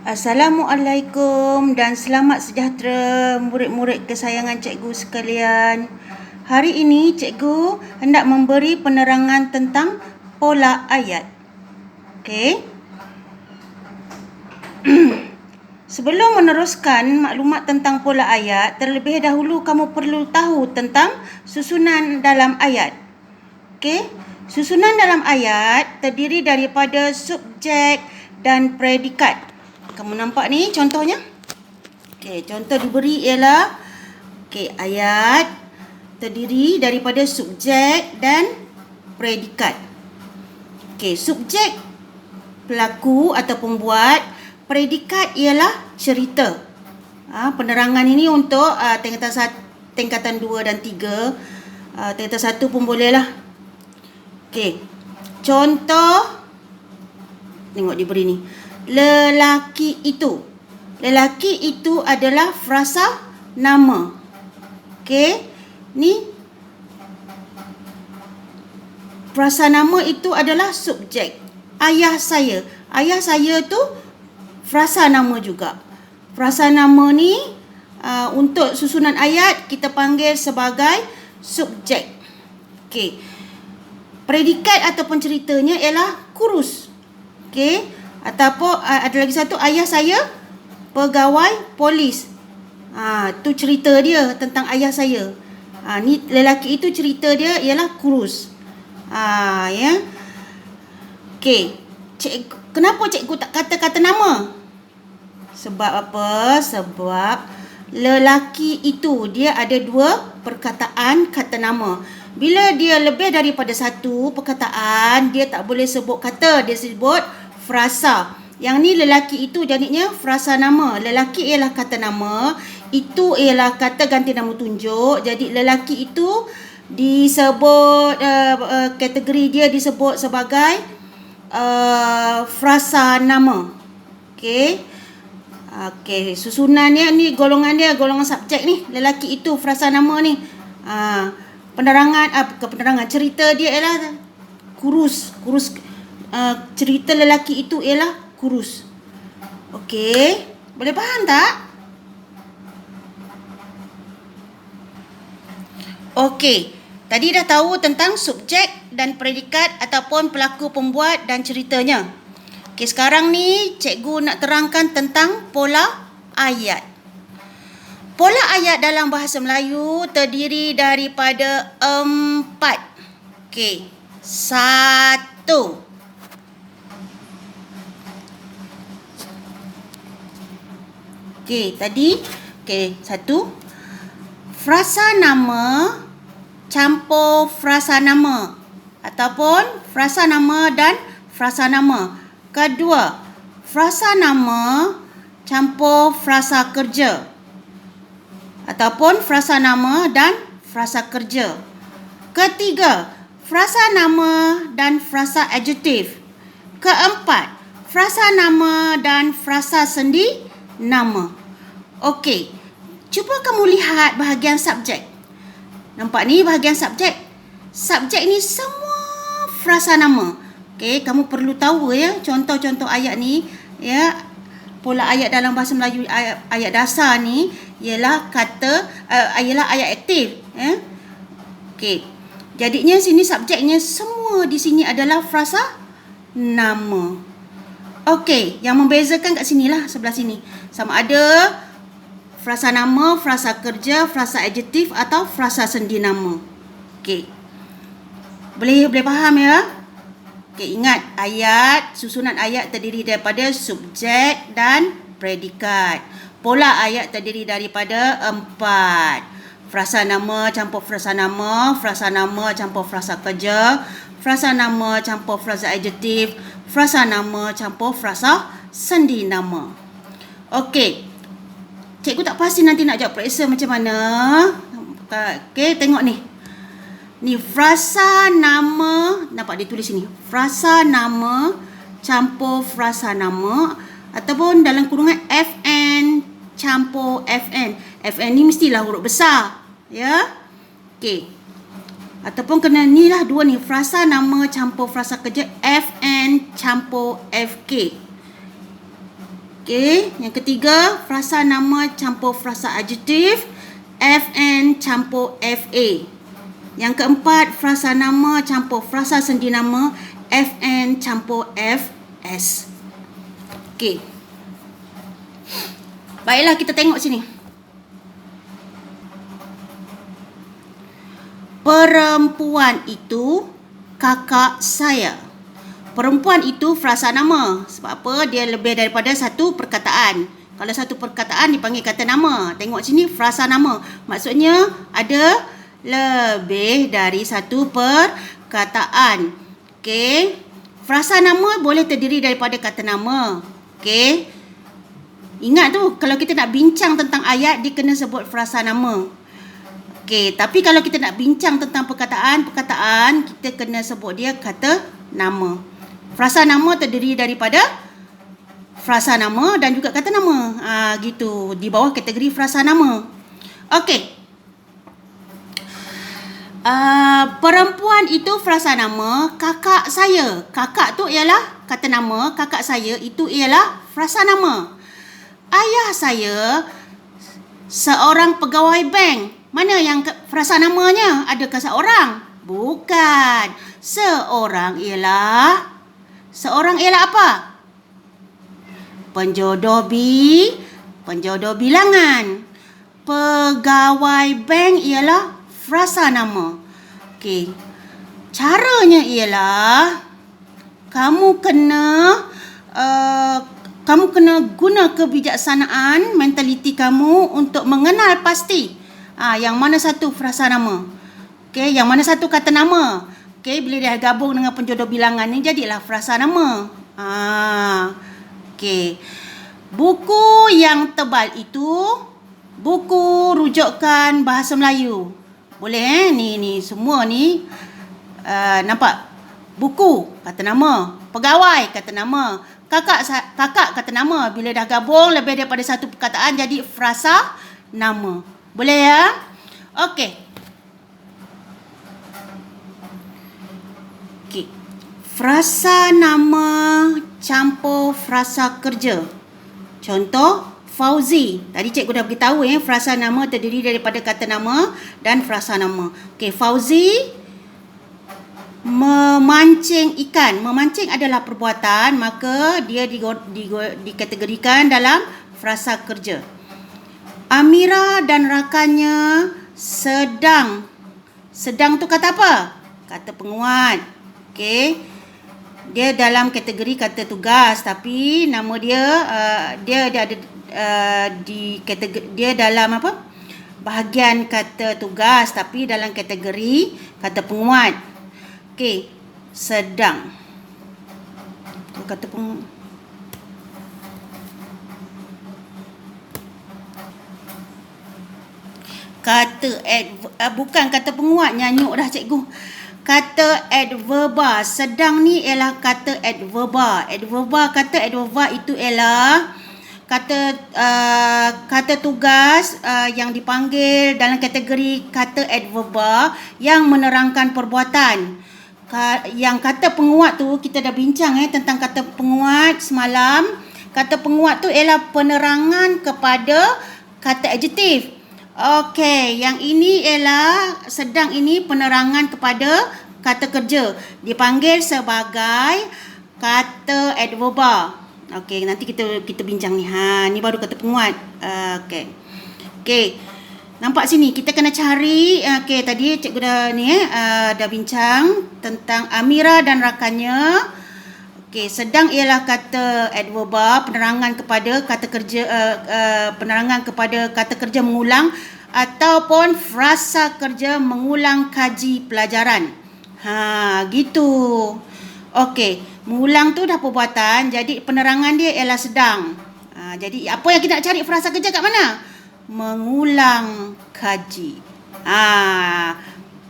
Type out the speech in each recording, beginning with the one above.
Assalamualaikum dan selamat sejahtera murid-murid kesayangan cikgu sekalian. Hari ini cikgu hendak memberi penerangan tentang pola ayat. Okey. Sebelum meneruskan maklumat tentang pola ayat, terlebih dahulu kamu perlu tahu tentang susunan dalam ayat. Okey. Susunan dalam ayat terdiri daripada subjek dan predikat. Kamu nampak ni contohnya? Okey, contoh diberi ialah ayat terdiri daripada subjek dan predikat. Okey, subjek pelaku atau pembuat, predikat ialah cerita. Penerangan ini untuk tingkatan 2 dan 3. Tingkatan 1 pun boleh lah. Okey. Contoh tengok diberi ni. Lelaki itu. Lelaki itu adalah frasa nama. Okey. Ni frasa nama itu adalah subjek. Ayah saya. Ayah saya tu frasa nama juga. Frasa nama ni untuk susunan ayat kita panggil sebagai subjek. Okey. Predikat ataupun ceritanya ialah kurus. Okey. Ataupun ada lagi satu, ayah saya pegawai polis. Tu cerita dia tentang ayah saya. Ni lelaki itu cerita dia ialah kurus. Ya. Okey. Kenapa cikgu tak kata nama? Sebab apa? Sebab lelaki itu dia ada 2 perkataan kata nama. Bila dia lebih daripada 1 perkataan, dia tak boleh sebut kata, dia sebut frasa. Yang ni lelaki itu jadinya frasa nama. Lelaki ialah kata nama, itu ialah kata ganti nama tunjuk. Jadi lelaki itu disebut kategori dia disebut sebagai frasa nama. Okey. Okey, susunannya ni golongan subjek ni. Lelaki itu frasa nama ni. Penerangan cerita dia ialah kurus. Cerita lelaki itu ialah kurus. Okey, boleh faham tak? Okey, tadi dah tahu tentang subjek dan predikat ataupun pelaku pembuat dan ceritanya. Okey, sekarang ni cikgu nak terangkan tentang pola ayat. Pola ayat dalam bahasa Melayu terdiri daripada 4. Okey, 1. Tadi 1. Frasa nama campur frasa nama ataupun frasa nama dan frasa nama. Kedua, frasa nama campur frasa kerja ataupun frasa nama dan frasa kerja. Ketiga, frasa nama dan frasa adjektif. Keempat, frasa nama dan frasa sendi nama. Okey, cuba kamu lihat bahagian subjek. Nampak ni bahagian subjek. Subjek ni semua frasa nama. Okey, kamu perlu tahu ya contoh-contoh ayat ni ya. Pola ayat dalam bahasa Melayu ayat dasar ni ialah ialah ayat aktif ya. Okey. Jadinya sini subjeknya semua di sini adalah frasa nama. Okey, yang membezakan kat sinilah sebelah sini. Sama ada frasa nama, frasa kerja, frasa adjektif atau frasa sendi nama. Okey. Boleh faham ya? Okey, ingat susunan ayat terdiri daripada subjek dan predikat. Pola ayat terdiri daripada 4. Frasa nama campur frasa nama, frasa nama campur frasa kerja, frasa nama campur frasa adjektif, frasa nama campur frasa sendi nama. Okey. Cikgu tak pasti nanti nak jawab periksa macam mana. Okey, tengok ni. Ni frasa nama, nampak dia tulis sini. Frasa nama campur frasa nama ataupun dalam kurungan FN campur FN. FN ni mestilah huruf besar, ya. Okey. Ataupun kena ni lah 2 ni, frasa nama campur frasa kerja FN campur FK. Okey, yang ketiga, frasa nama campur frasa adjektif, FN campur FA. Yang keempat, frasa nama campur frasa sendi nama, FN campur FS. Okey. Baiklah, kita tengok sini. Perempuan itu kakak saya. Perempuan itu frasa nama. Sebab apa? Dia lebih daripada satu perkataan. Kalau satu perkataan dipanggil kata nama. Tengok sini, frasa nama. Maksudnya ada lebih dari satu perkataan. Okey. Frasa nama boleh terdiri daripada kata nama. Okey. Ingat tu, kalau kita nak bincang tentang ayat, dia kena sebut frasa nama. Okey, tapi kalau kita nak bincang tentang perkataan, kita kena sebut dia kata nama. Frasa nama terdiri daripada frasa nama dan juga kata nama. Gitu. Di bawah kategori frasa nama. Okey. Perempuan itu frasa nama kakak saya. Kakak tu ialah kata nama, kakak saya itu ialah frasa nama. Ayah saya seorang pegawai bank. Mana yang frasa namanya? Adakah seorang? Bukan. Seorang ialah apa? Penjodoh bilangan. Pegawai bank ialah frasa nama. Okey. Caranya ialah kamu kena guna kebijaksanaan mentaliti kamu untuk mengenal pasti yang mana satu frasa nama. Okey, yang mana satu kata nama. Okey, bila dia gabung dengan penjodoh bilangan ni jadilah frasa nama. Okey. Buku yang tebal itu buku rujukan bahasa Melayu. Boleh ni semua ni nampak? Buku kata nama, pegawai kata nama, kakak kata nama. Bila dah gabung lebih daripada satu perkataan jadi frasa nama. Boleh ya? Okey. Frasa nama campur frasa kerja. Contoh, Fauzi. Tadi cikgu dah beritahu frasa nama terdiri daripada kata nama dan frasa nama. Okey, Fauzi memancing ikan. Memancing adalah perbuatan, maka dia dikategorikan dalam frasa kerja. Amira dan rakannya sedang. Sedang tu kata apa? Kata penguat. Okey. Dia dalam kategori kata tugas, tapi nama dia dia ada di kategori, dia dalam apa? Bahagian kata tugas tapi dalam kategori kata penguat. Okey, sedang. Kata penguat. Bukan kata penguat, nyanyuk dah cikgu. Kata adverba. Sedang ni ialah kata adverba. Kata adverba itu ialah kata tugas yang dipanggil dalam kategori kata adverba yang menerangkan perbuatan. Yang kata penguat tu kita dah bincang tentang kata penguat semalam. Kata penguat tu ialah penerangan kepada kata adjektif. Okey, yang ini ialah sedang ini penerangan kepada kata kerja. Dipanggil sebagai kata adverba. Okey, nanti kita bincang ni. Ni baru kata penguat. Okey. Nampak sini kita kena cari. Okey, tadi cikgu dah bincang tentang Amira dan rakannya. Okey, sedang ialah kata adverba, penerangan kepada kata kerja, penerangan kepada kata kerja mengulang ataupun frasa kerja mengulang kaji pelajaran. Gitu. Okey, mengulang tu dah perbuatan, jadi penerangan dia ialah sedang. Jadi apa yang kita nak cari frasa kerja kat mana? Mengulang kaji.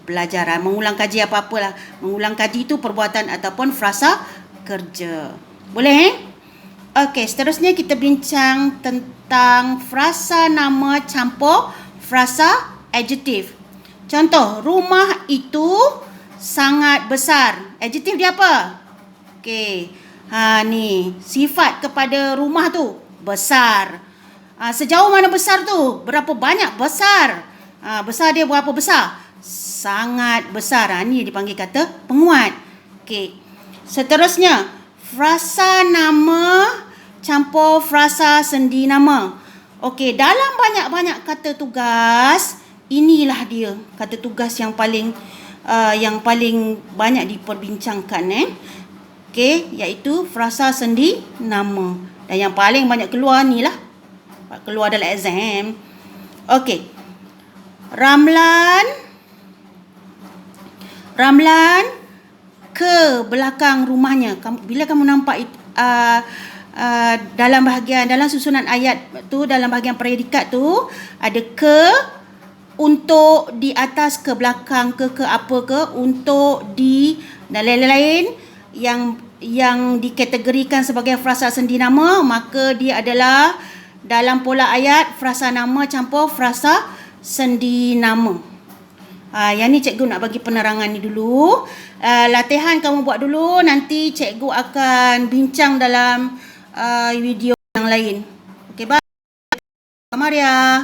Pelajaran, mengulang kaji apa-apalah. Mengulang kaji tu perbuatan ataupun frasa kerja. Boleh? Okey, seterusnya kita bincang tentang frasa nama campur frasa adjektif. Contoh, rumah itu sangat besar. Adjektif dia apa? Okey. Ni sifat kepada rumah tu. besar. Sejauh mana besar tu? Berapa banyak besar? Besar dia berapa besar? Sangat besar. Ni dipanggil kata penguat. Okey. Seterusnya, frasa nama campur frasa sendi nama. Okey, dalam banyak-banyak kata tugas, inilah dia kata tugas yang paling banyak diperbincangkan Okey, iaitu frasa sendi nama. Dan yang paling banyak keluar ni lah. Keluar dalam exam. Okey. Ramlan ke belakang rumahnya. Bila kamu nampak dalam susunan ayat tu, dalam bahagian predikat tu ada ke, untuk, di atas, ke belakang, ke apa ke, untuk, di dan lain-lain yang dikategorikan sebagai frasa sendi nama, maka dia adalah dalam pola ayat frasa nama campur frasa sendi nama. Yang ni cikgu nak bagi penerangan ni dulu. Latihan kamu buat dulu, nanti cikgu akan bincang dalam video yang lain. Okey, bye. Maria.